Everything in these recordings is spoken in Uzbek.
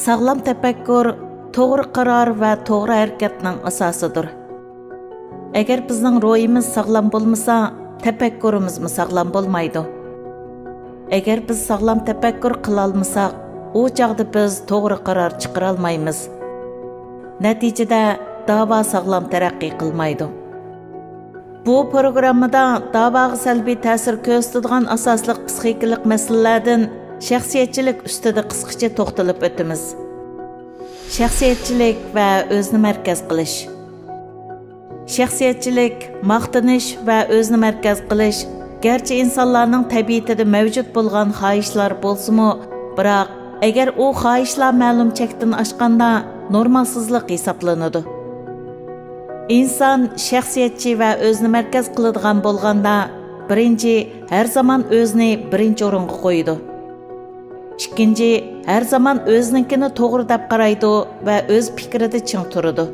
Sağlam tefekkür, to'g'ri qaror va to'g'ri harakatning asosidir. Agar bizning ruhimiz sağlam bo'lmasa, tefekkürimiz sağlam bo'lmaydi. Agar biz sağlam tefekkür qila olmasak, u chaqda biz to'g'ri qaror chiqara olmaymiz. Natijada da'vo sağlam taraqqiy qilmaydi. Bu programmada da'voga salbiy ta'sir ko'rsatadigan asosli psixikalik masalalardan shaxsiyatchilik ustida qisqacha to'xtalib o'tamiz. Shaxsiyatchilik va o'zni markaz qilish. Shaxsiyatchilik, maqtanish va o'zni markaz qilish garchi insonlarning tabiatida mavjud bo'lgan xohishlar bo'lsa-mu, biroq agar u xohishlar ma'lum chekdan oshganda normalsizlik hisoblanadi. İnsan shaxsiyatchi va o'zni markaz qiladigan bo'lganda, birinchi har zamon o'zini birinchi o'ringa qo'yadi. Ikkinchi, har zamon o'znikini to'g'ri deb qaraydi va o'z fikrida ching turadi.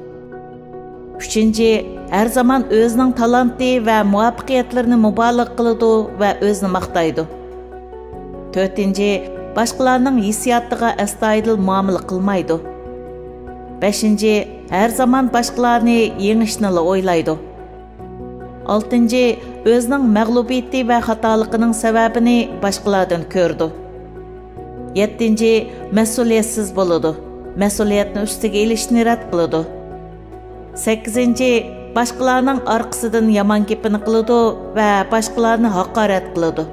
Uchinchi, har zamon o'zining talanti va muvaffaqiyatlarini mubolag'a qiladi va o'zini maqtaydi. To'rtinchi, boshqalarning hissiyotiga astoydil muomala qilmaydi. Beshinchi, her zaman başqalarını yengishni o'ylaydi. Oltinchi, o'zining mag'lubiyati va xatolig'ining sababini boshqalardan ko'rdi. Yettinchi, mas'uliyatsiz bo'ladi. Mas'uliyatni ustiga ilishni rad qiladi. Sakkizinchi, boshqalarning orqasidan yomon gapini qiladi va boshqalarni haqorat qiladi.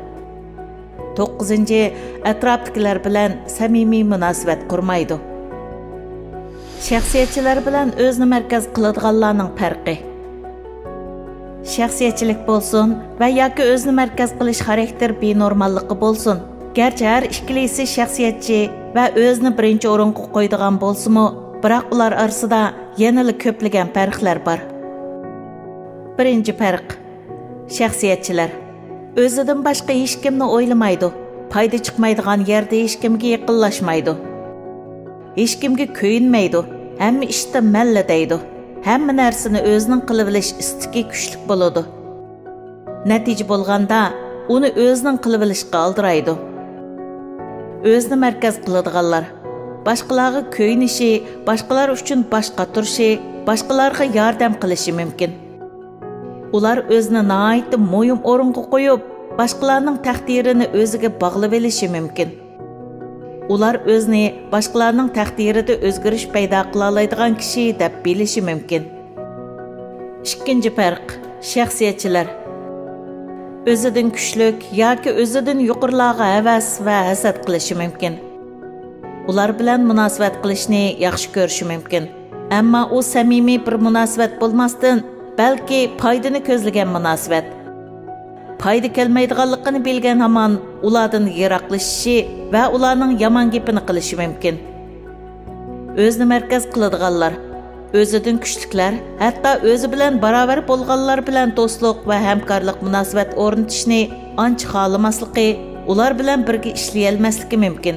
To'qqizinchi, atrofdagilar bilan samimiy munosabat qurmaydi. Shaxsiyatchilar bilan o'zni markaz qiladiganlarning farqi. Shaxsiyatchilik bo'lsin va yoki o'zni markaz qilish xarakter benormalligi bo'lsin. Garchi har ikkilisi shaxsiyatchi va o'zni birinchi o'ringa qo'yadigan bo'lsa-mu, biroq ular orasida yanada ko'plagan farqlar bor. Birinchi farq. Shaxsiyatchilar o'zidan boshqa hech kimni o'ylamaydi. Foyda chiqmaydigan yerda hech kimga yaqinlashmaydi. Hech kimga ko'yinmaydi. Hamma ishda malla deydi. Hamma narsani o'zining qilib bilish istiki kuchli bo'ladi. Natija bo'lganda uni o'zining qilib bilishga aldiraydi. O'zni markaz qiladiganlar boshqalarga ko'yinishi, boshqalar uchun bosh qotirishi, boshqalarga yordam qilishi mumkin. Ular o'zini nihoyat muhim o'ringa qo'yib, boshqalarning taqdirini o'ziga bog'lab olishi mumkin. Ular o'zini boshqalarning taqdirida o'zgarish paydo qila oladigan kishi deb bilishi mumkin. Ikkinchi farq. Shaxsiyatchilar o'zidan kuchlik yoki o'zidan yuqorilarga havas va hasad qilishi mumkin. Ular bilan munosabat qilishni yaxshi ko'rishi mumkin. Ammo u samimiy bir munosabat bo'lmasdan, balki foydani ko'zlagan munosabat. Foyda kelmaydiganligini bilgan hamon ulardan yiroqlashishi va ularning yomon gapini qilishi mumkin. O'zni markaz qiladiganlar, o'zidan kuchliklar, hatto o'zi bilan barobar bo'lganlar bilan do'stlik va hamkorlik munosabat o'rnatishni ancha xohlamasligi, ular bilan birga ishlay olmasligi mumkin.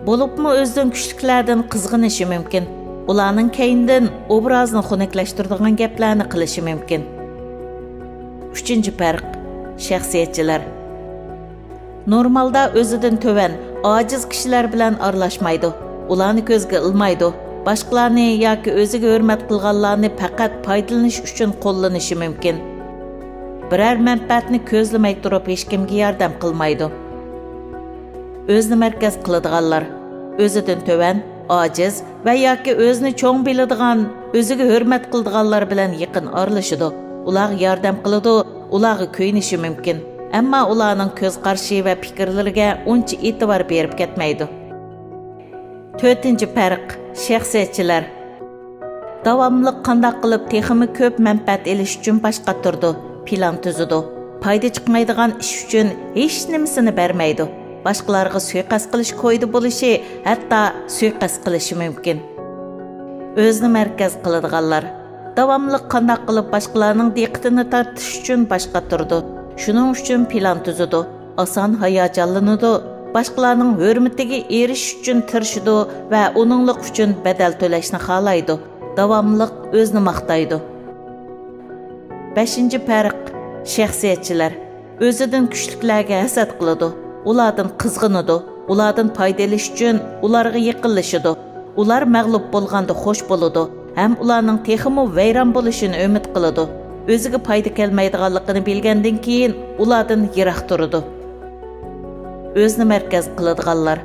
Bo'libmi o'zidan kuchliklardan qizg'inishi mumkin. Ularning keyindan obrazni xunuklashtiradigan gaplarni qilishi mumkin. Üçüncü farq. Shaxsiyatchilar normalda o'zidan to'van, ojiz kishilar bilan aralashmaydi. Ularni ko'zga ilmaydi. Boshqalarni yoki o'ziga hurmat qilganlarni faqat foydalanish uchun qo'llanishi mumkin. Biror manfaatni ko'zlamay turib hech kimga yordam qilmaydi. O'zni markaz qiladiganlar o'zidan to'van, ojiz va yoki o'zini cho'ng biladigan, o'ziga hurmat qiladiganlar bilan yaqin aralashadi. Ular yordam qiladi, ularga ko'yinishi mumkin. Ammo ularning ko'z qarashi va fikrlariga uncha e'tibor berib ketmaydi. To'rtinchi farq. Shaxsiyatchilar davomli qanday qilib texmi ko'p manfaat olish uchun bosh qotirdi, plan tuzadi. Foyda chiqmaydigan ish uchun hech nimasini bermaydi. Boshqalarga suiqasd qilish qo'ydi bo'lishi, hatto suiqasd qilishi mumkin. O'zni markaz qiladiganlar davomli qanday qilib boshqalarning diqqatini tortish uchun bosh qotirdi. Shuning uchun plan tuzadi. Oson hayajonlanadi. Boshqalarning hurmatiga erishish uchun tirishadi va uninglik uchun badal to'lashni xohlaydi. Davomli o'zini maqtaydi. 5-chi farq. Shaxsiyatchilar o'zidan kuchliklarga hasad qiladi. Ulardan qizg'inadi. ulardan foydalanish uchun ularga yaqinlashadi. Ular mag'lub bo'lganda xo'sh bo'ladi, ham ularning texmi vayron bo'lishini umid qiladi. O'ziga foyda kelmaydiganligini bilgandan keyin ulardan yiroq turadi. O'zini markaz qiladiganlar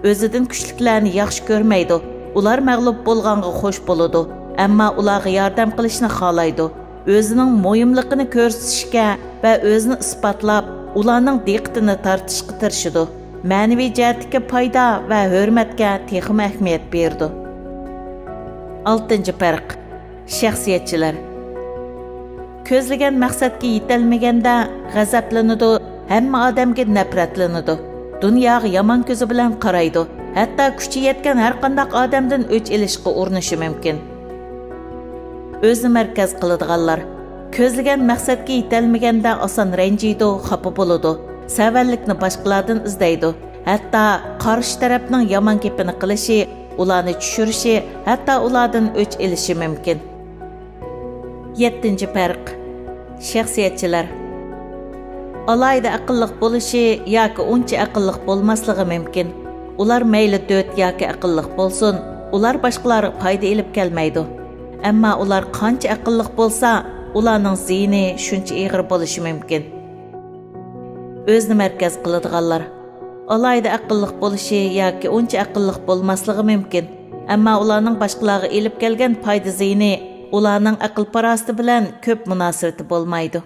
o'zidan kuchliklarni yaxshi ko'rmaydi. Ular mag'lub bo'lganga xo'sh bo'ladi, ammo ularga yordam qilishni xohlaydi. O'zining muhimligini ko'rsatishga va o'zini isbotlab, ularning diqqatini tortishga tirishadi. Ma'naviy jihatga foyda va hurmatga texmi ahamiyat berdi. 6-farq. Shaxsiyatchilar ko'zlagan maqsadga yetolmaganda g'azablanadi, hamma odamga nafratlanadi. Dunyoga yomon ko'zi bilan qaraydi. Hatto kuchi yetgan har qanday odamdan o'ch olishga urinishi mumkin. O'zini markaz qiladiganlar ko'zlagan maqsadga yetolmaganda oson ranjiydi, xafa bo'ladi. Savallikni boshqalardan izlaydi. Hatto qarshi tarafning yomon gapini qilishi, ularni tushirishi, hatto ulardan o'ch olishi mumkin. 7-farq. Shaxsiyatchilar alayda aqlliq bo'lishi yoki uncha aqlliq bo'lmasligi mumkin. Ular mayli döt yoki aqlliq bo'lsin, ular boshqalarga foyda olib kelmaydi. Ammo ular qancha aqlliq bo'lsa, ularning zihni shuncha ig'ir bo'lishi mumkin. O'zini markaz qiladiganlar alayda aqlliq bo'lishi yoki uncha aqlliq bo'lmasligi mumkin. Ammo ularning boshqalarga olib kelgan foyda zihni ularning aql parosati bilan ko'p munosabati bo'lmaydi.